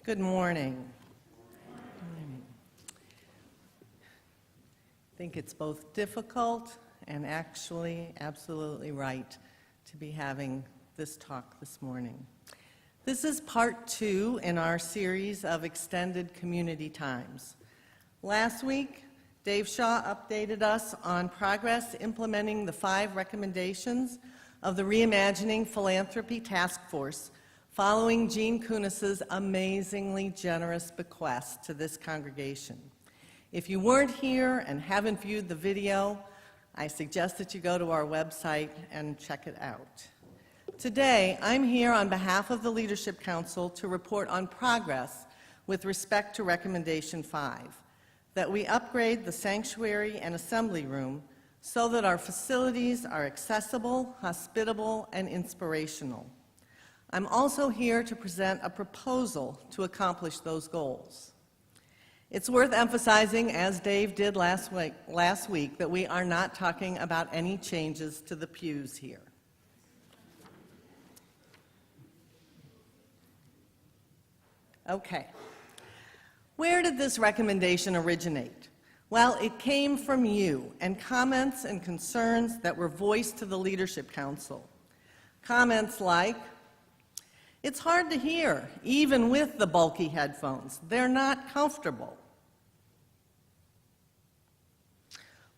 Good morning. I think it's both difficult and actually absolutely right to be having this talk this morning. This is part 2 in our series of extended community times. Last week, Dave Shaw updated us on progress implementing the 5 recommendations of the Reimagining Philanthropy Task Force following Gene Kunis's amazingly generous bequest to this congregation. If you weren't here and haven't viewed the video, I suggest that you go to our website and check it out. Today, I'm here on behalf of the Leadership Council to report on progress with respect to Recommendation 5, that we upgrade the sanctuary and assembly room so that our facilities are accessible, hospitable, and inspirational. I'm also here to present a proposal to accomplish those goals. It's worth emphasizing, as Dave did last week, that we are not talking about any changes to the pews here. Okay. Where did this recommendation originate? Well, it came from you and comments and concerns that were voiced to the Leadership Council. Comments like, "It's hard to hear, even with the bulky headphones. They're not comfortable."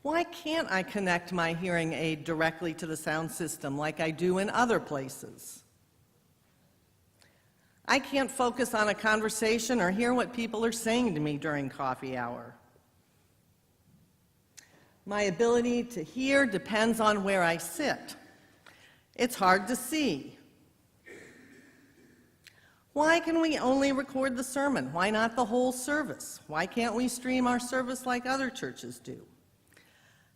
"Why can't I connect my hearing aid directly to the sound system like I do in other places?" "I can't focus on a conversation or hear what people are saying to me during coffee hour." "My ability to hear depends on where I sit. It's hard to see." "Why can we only record the sermon? Why not the whole service? Why can't we stream our service like other churches do?"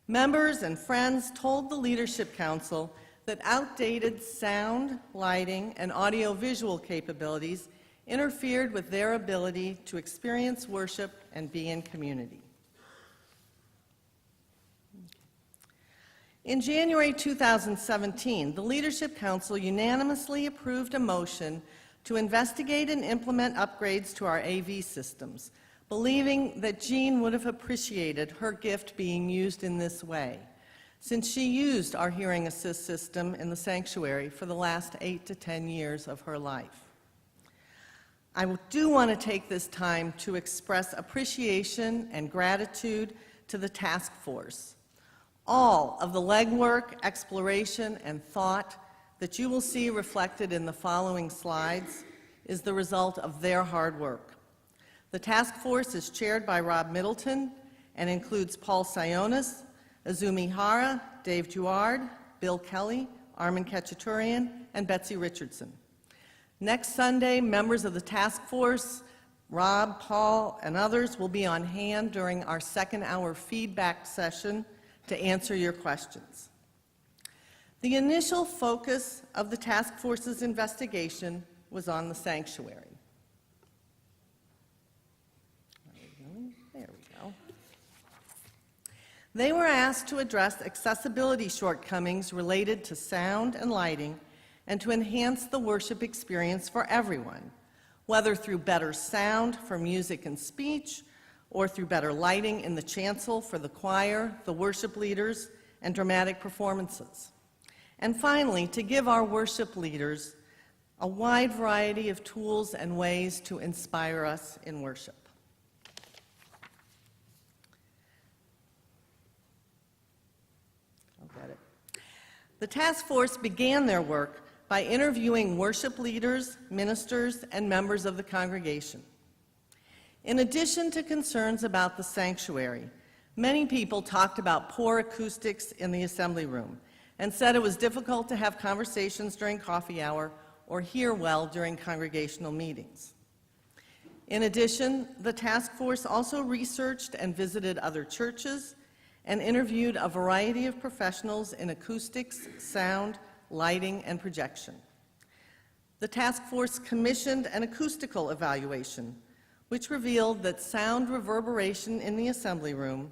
Members and friends told the Leadership Council that outdated sound, lighting, and audio-visual capabilities interfered with their ability to experience worship and be in community. In January 2017, the Leadership Council unanimously approved a motion to investigate and implement upgrades to our AV systems, believing that Jean would have appreciated her gift being used in this way, since she used our hearing assist system in the sanctuary for the last 8 to 10 years of her life. I do want to take this time to express appreciation and gratitude to the task force. All of the legwork, exploration, and thought that you will see reflected in the following slides is the result of their hard work. The task force is chaired by Rob Middleton and includes Paul Sionis, Azumi Hara, Dave Jouard, Bill Kelly, Armin Ketchaturian, and Betsy Richardson. Next Sunday, members of the task force, Rob, Paul, and others will be on hand during our second-hour feedback session to answer your questions. The initial focus of the task force's investigation was on the sanctuary. There we go. They were asked to address accessibility shortcomings related to sound and lighting and to enhance the worship experience for everyone, whether through better sound for music and speech or through better lighting in the chancel for the choir, the worship leaders, and dramatic performances. And finally, to give our worship leaders a wide variety of tools and ways to inspire us in worship. I'll get it. The task force began their work by interviewing worship leaders, ministers, and members of the congregation. In addition to concerns about the sanctuary, many people talked about poor acoustics in the assembly room and said it was difficult to have conversations during coffee hour or hear well during congregational meetings. In addition, the task force also researched and visited other churches and interviewed a variety of professionals in acoustics, sound, lighting, and projection. The task force commissioned an acoustical evaluation, which revealed that sound reverberation in the assembly room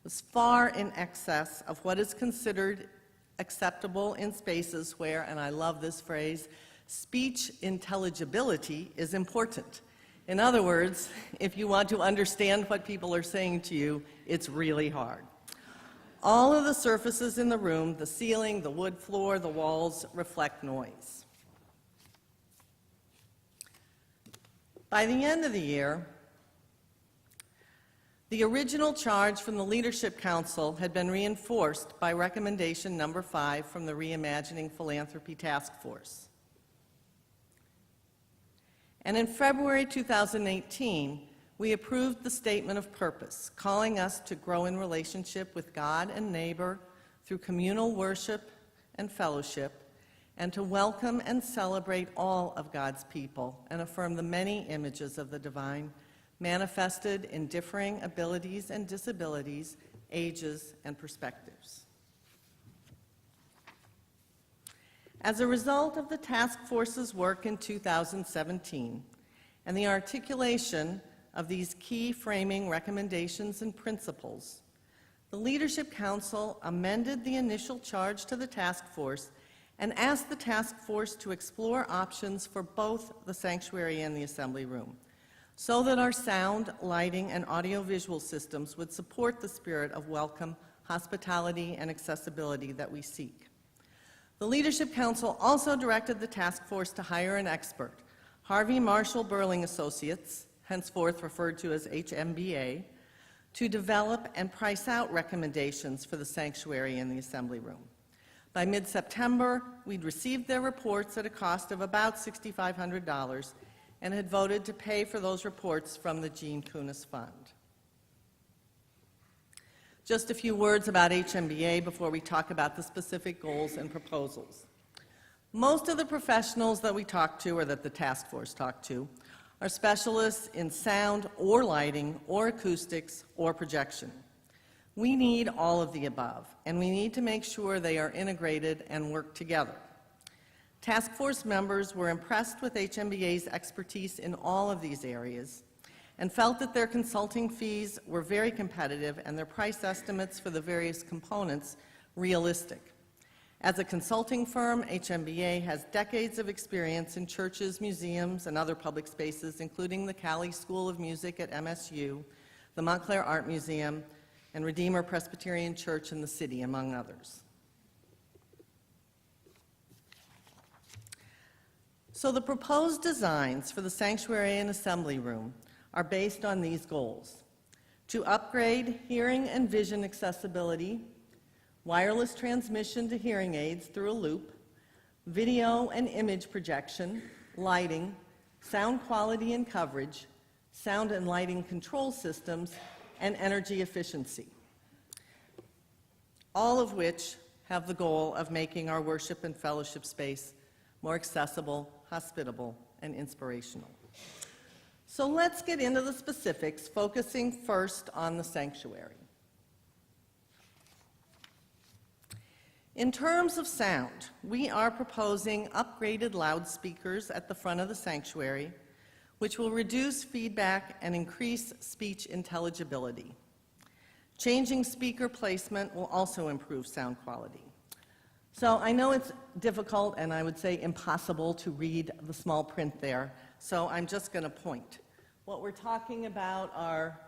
was far in excess of what is considered acceptable in spaces where, and I love this phrase, speech intelligibility is important, In other words, if you want to understand what people are saying to you, it's really hard. All of the surfaces in the room, the ceiling, the wood floor, the walls, reflect noise. By the end of the year, the original charge from the Leadership Council had been reinforced by recommendation number 5 from the Reimagining Philanthropy Task Force. And in February 2018, we approved the statement of purpose, calling us to grow in relationship with God and neighbor through communal worship and fellowship, and to welcome and celebrate all of God's people and affirm the many images of the divine manifested in differing abilities and disabilities, ages, and perspectives. As a result of the task force's work in 2017 and the articulation of these key framing recommendations and principles, the Leadership Council amended the initial charge to the task force and asked the task force to explore options for both the sanctuary and the assembly room, so that our sound, lighting, and audiovisual systems would support the spirit of welcome, hospitality, and accessibility that we seek. The Leadership Council also directed the task force to hire an expert, Harvey Marshall Burling Associates, henceforth referred to as HMBA, to develop and price out recommendations for the sanctuary and the assembly room. By mid-September, we'd received their reports at a cost of about $6,500 and had voted to pay for those reports from the Gene Kunis Fund. Just a few words about HMBA before we talk about the specific goals and proposals. Most of the professionals that we talk to, or that the task force talked to, are specialists in sound or lighting or acoustics or projection. We need all of the above, and we need to make sure they are integrated and work together. Task force members were impressed with HMBA's expertise in all of these areas and felt that their consulting fees were very competitive and their price estimates for the various components realistic. As a consulting firm, HMBA has decades of experience in churches, museums, and other public spaces, including the Cali School of Music at MSU, the Montclair Art Museum, and Redeemer Presbyterian Church in the city, among others. So the proposed designs for the sanctuary and assembly room are based on these goals: to upgrade hearing and vision accessibility, wireless transmission to hearing aids through a loop, video and image projection, lighting, sound quality and coverage, sound and lighting control systems, and energy efficiency, all of which have the goal of making our worship and fellowship space more accessible, hospitable, and inspirational. So let's get into the specifics, focusing first on the sanctuary. In terms of sound, we are proposing upgraded loudspeakers at the front of the sanctuary, which will reduce feedback and increase speech intelligibility. Changing speaker placement will also improve sound quality. So I know it's difficult, and I would say impossible, to read the small print there, so I'm just going to point. What we're talking about are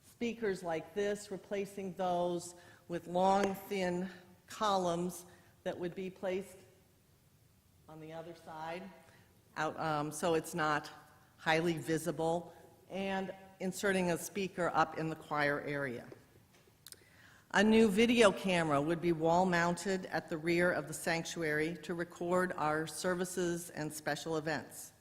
speakers like this, replacing those with long, thin columns that would be placed on the other side, so it's not highly visible, and inserting a speaker up in the choir area. A new video camera would be wall-mounted at the rear of the sanctuary to record our services and special events.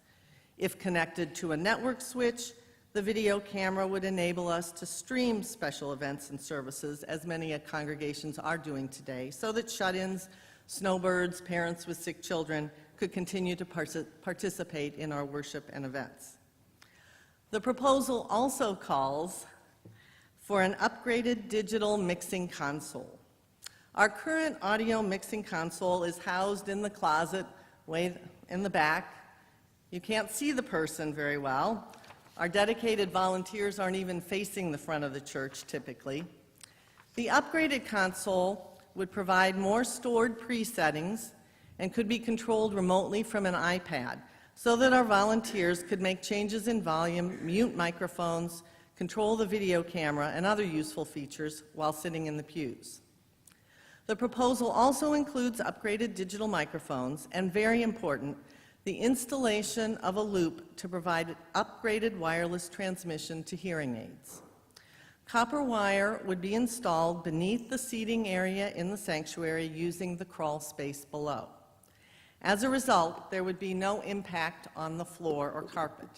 If connected to a network switch, the video camera would enable us to stream special events and services, as many congregations are doing today, so that shut-ins, snowbirds, parents with sick children could continue to participate in our worship and events. The proposal also calls for an upgraded digital mixing console. Our current audio mixing console is housed in the closet way in the back. You can't see the person very well. Our dedicated volunteers aren't even facing the front of the church typically. The upgraded console would provide more stored presettings and could be controlled remotely from an iPad, so that our volunteers could make changes in volume, mute microphones, control the video camera, and other useful features while sitting in the pews. The proposal also includes upgraded digital microphones and, very important, the installation of a loop to provide upgraded wireless transmission to hearing aids. Copper wire would be installed beneath the seating area in the sanctuary using the crawl space below. As a result, there would be no impact on the floor or carpet.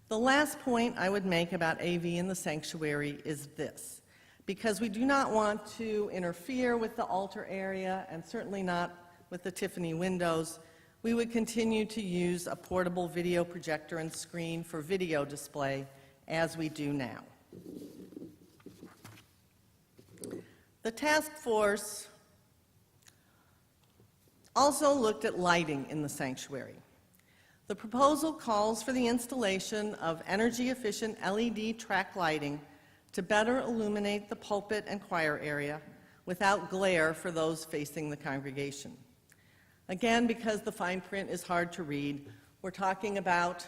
The last point I would make about AV in the sanctuary is this. Because we do not want to interfere with the altar area and certainly not with the Tiffany windows, we would continue to use a portable video projector and screen for video display as we do now. The task force also looked at lighting in the sanctuary. The proposal calls for the installation of energy-efficient LED track lighting to better illuminate the pulpit and choir area without glare for those facing the congregation. Again, because the fine print is hard to read, we're talking about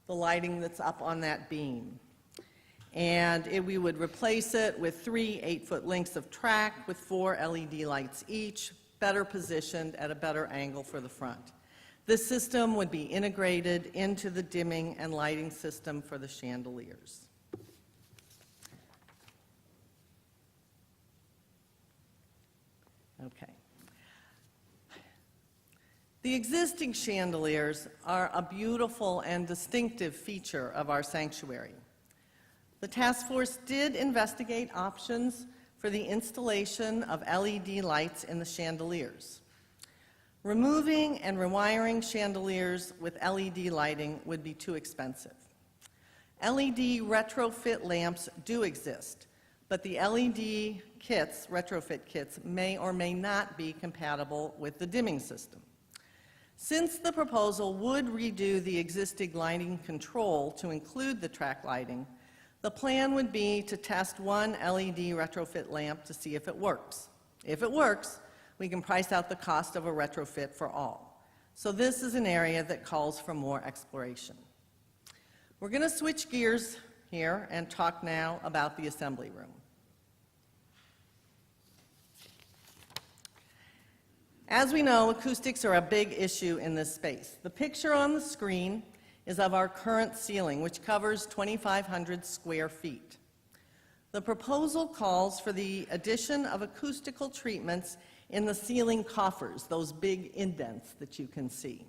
the lighting that's up on that beam. And we would replace it with 3 8-foot lengths of track with 4 LED lights each, better positioned at a better angle for the front. This system would be integrated into the dimming and lighting system for the chandeliers. Okay. The existing chandeliers are a beautiful and distinctive feature of our sanctuary. The task force did investigate options for the installation of LED lights in the chandeliers. Removing and rewiring chandeliers with LED lighting would be too expensive. LED retrofit lamps do exist, but the LED kits, retrofit kits, may or may not be compatible with the dimming system. Since the proposal would redo the existing lighting control to include the track lighting, the plan would be to test one LED retrofit lamp to see if it works. If it works, we can price out the cost of a retrofit for all. So this is an area that calls for more exploration. We're going to switch gears here and talk now about the assembly room. As we know, acoustics are a big issue in this space. The picture on the screen is of our current ceiling, which covers 2,500 square feet. The proposal calls for the addition of acoustical treatments in the ceiling coffers, those big indents that you can see.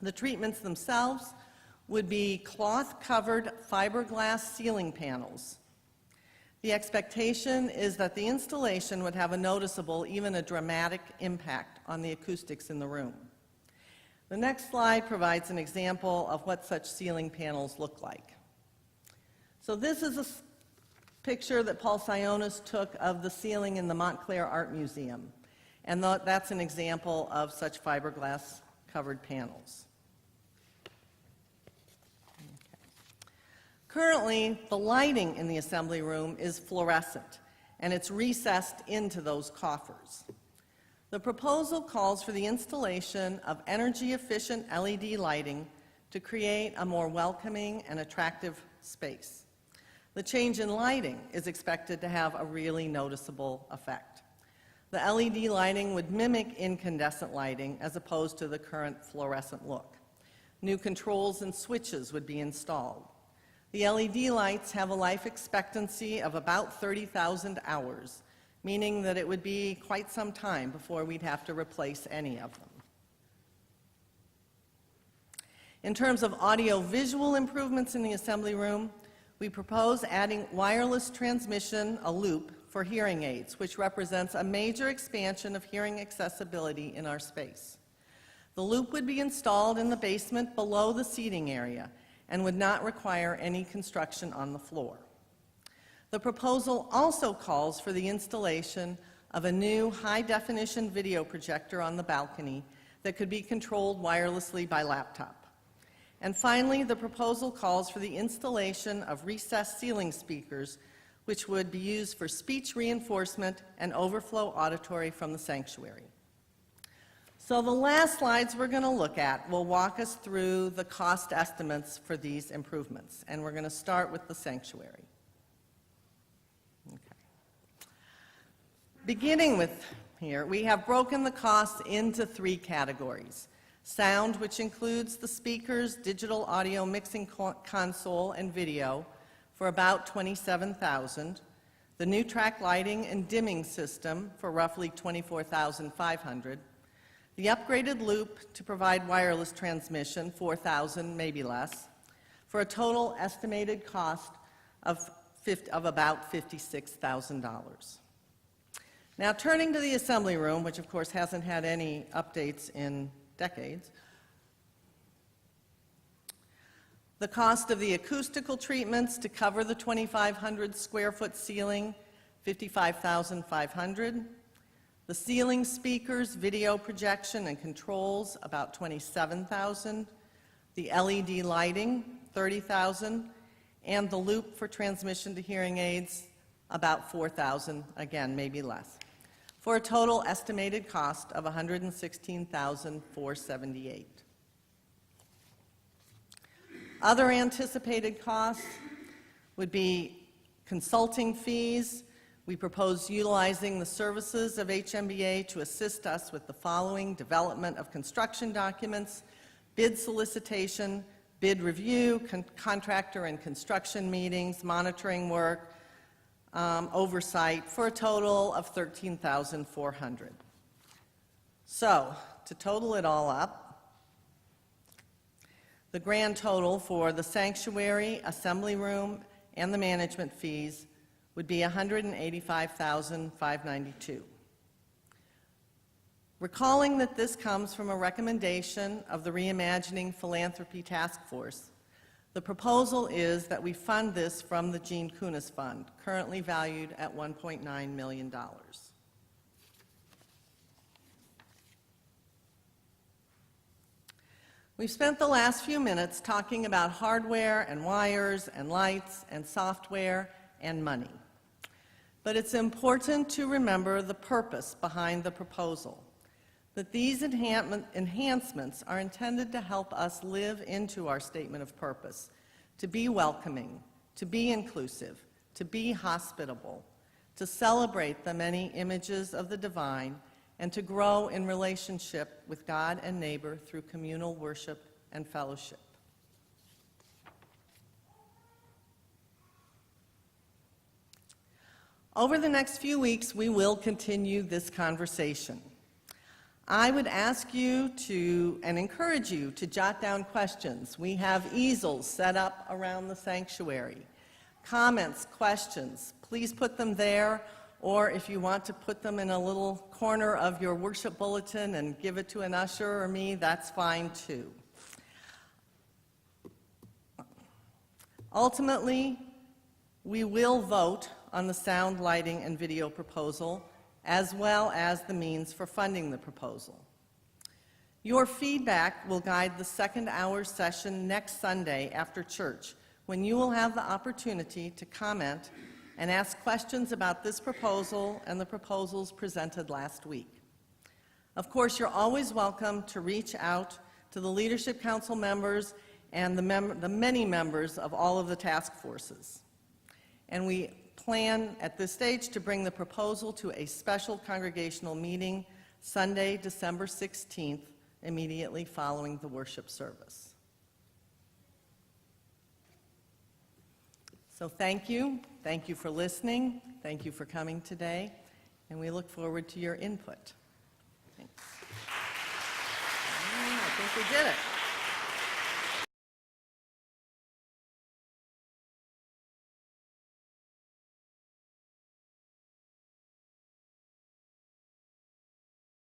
The treatments themselves would be cloth-covered fiberglass ceiling panels. The expectation is that the installation would have a noticeable, even a dramatic impact on the acoustics in the room. The next slide provides an example of what such ceiling panels look like. So this is a picture that Paul Sionis took of the ceiling in the Montclair Art Museum, and that's an example of such fiberglass covered panels. Currently, the lighting in the assembly room is fluorescent, and it's recessed into those coffers. The proposal calls for the installation of energy-efficient LED lighting to create a more welcoming and attractive space. The change in lighting is expected to have a really noticeable effect. The LED lighting would mimic incandescent lighting as opposed to the current fluorescent look. New controls and switches would be installed. The LED lights have a life expectancy of about 30,000 hours, meaning that it would be quite some time before we'd have to replace any of them. In terms of audio-visual improvements in the assembly room, we propose adding wireless transmission, a loop, for hearing aids, which represents a major expansion of hearing accessibility in our space. The loop would be installed in the basement below the seating area and would not require any construction on the floor. The proposal also calls for the installation of a new high-definition video projector on the balcony that could be controlled wirelessly by laptop. And finally, the proposal calls for the installation of recessed ceiling speakers, which would be used for speech reinforcement and overflow auditory from the sanctuary. So the last slides we're going to look at will walk us through the cost estimates for these improvements, and we're going to start with the sanctuary. Okay. Beginning with here, we have broken the costs into 3 categories. Sound, which includes the speakers, digital audio mixing console, and video, for about $27,000. The new track lighting and dimming system for roughly $24,500. The upgraded loop to provide wireless transmission, $4,000, maybe less, for a total estimated cost of about $56,000. Now, turning to the assembly room, which of course hasn't had any updates in decades, the cost of the acoustical treatments to cover the 2,500 square foot ceiling, $55,500. The ceiling speakers, video projection, and controls, about $27,000. The LED lighting, $30,000. And the loop for transmission to hearing aids, about $4,000, again, maybe less, for a total estimated cost of $116,478. Other anticipated costs would be consulting fees. We propose utilizing the services of HMBA to assist us with the following: development of construction documents, bid solicitation, bid review, contractor and construction meetings, monitoring work, oversight, for a total of $13,400. So, to total it all up, the grand total for the sanctuary, assembly room, and the management fees would be $185,592. Recalling that this comes from a recommendation of the Reimagining Philanthropy Task Force, the proposal is that we fund this from the Gene Kunis Fund, currently valued at $1.9 million. We've spent the last few minutes talking about hardware and wires and lights and software and money. But it's important to remember the purpose behind the proposal, that these enhancements are intended to help us live into our statement of purpose, to be welcoming, to be inclusive, to be hospitable, to celebrate the many images of the divine, and to grow in relationship with God and neighbor through communal worship and fellowship. Over the next few weeks, we will continue this conversation. I would ask you to, and encourage you to, jot down questions. We have easels set up around the sanctuary. Comments, questions, please put them there, or if you want to put them in a little corner of your worship bulletin and give it to an usher or me, that's fine too. Ultimately, we will vote on the sound, lighting, and video proposal, as well as the means for funding the proposal. Your feedback will guide the second hour session next Sunday after church, when you will have the opportunity to comment and ask questions about this proposal and the proposals presented last week. Of course, you're always welcome to reach out to the Leadership Council members and the many members of all of the task forces. And we plan at this stage to bring the proposal to a special congregational meeting Sunday, December 16th, immediately following the worship service. So thank you for listening, thank you for coming today, and we look forward to your input. Thanks. I think we did it.